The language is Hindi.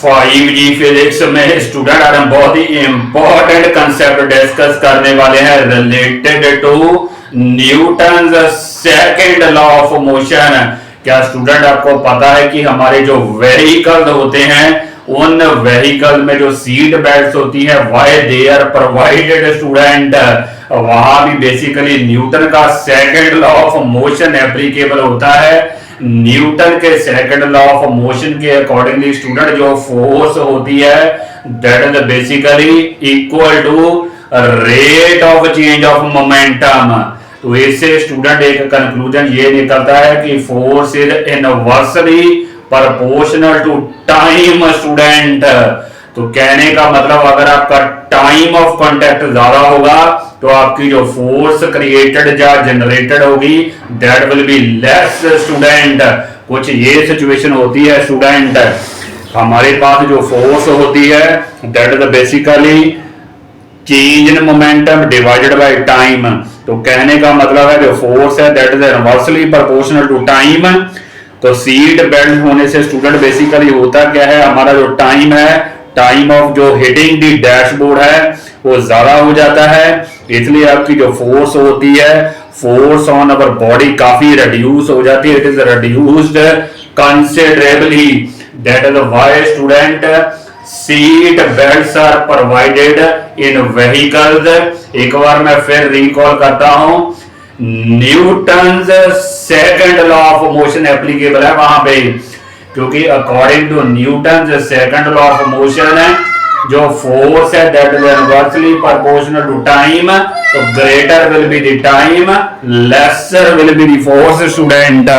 5G फिजिक्स में स्टूडेंट आज हम बहुत ही इंपॉर्टेंट कंसेप्ट डिस्कस करने वाले हैं related to Newton second law of motion. क्या स्टूडेंट आपको पता है कि हमारे जो व्हीकल होते हैं उन व्हीकल में जो सीट बेल्ट होती है why they are provided student, वहां भी बेसिकली न्यूटन का second law of motion applicable होता है। न्यूटन के सेकंड लॉ ऑफ मोशन के अकॉर्डिंगली स्टूडेंट जो फोर्स होती है that is basically equal to rate of change of momentum. तो इससे स्टूडेंट एक कंक्लूजन ये निकलता है कि force is inversely proportional to time student. तो कहने का मतलब अगर आपका टाइम ऑफ कांटेक्ट ज्यादा होगा तो आपकी जो फोर्स क्रिएटेड या जनरेटेड होगी that will be less student. कुछ ये सिचुएशन होती है स्टूडेंट, हमारे पास जो फोर्स होती है that is basically change in momentum divided by time. तो कहने का मतलब है जो फोर्स है that is inversely proportional to time. तो सीट बेल्ट होने से स्टूडेंट बेसिकली होता क्या है, हमारा जो टाइम है, टाइम ऑफ जो हिटिंग दी डैशबोर्ड है वो ज्यादा हो जाता है, इसलिए आपकी जो फोर्स होती है फोर्स ऑन अवर बॉडी काफी रिड्यूस हो जाती है। It is reduced considerably, that is why student seat belts are provided in vehicles. एक बार मैं फिर रिकॉल करता हूं, Newton second law of motion applicable है वहां पे, क्योंकि according to Newton second law of motion है जो फोर्स है that is inversely proportional to time, तो greater will be the time, lesser will be the force student.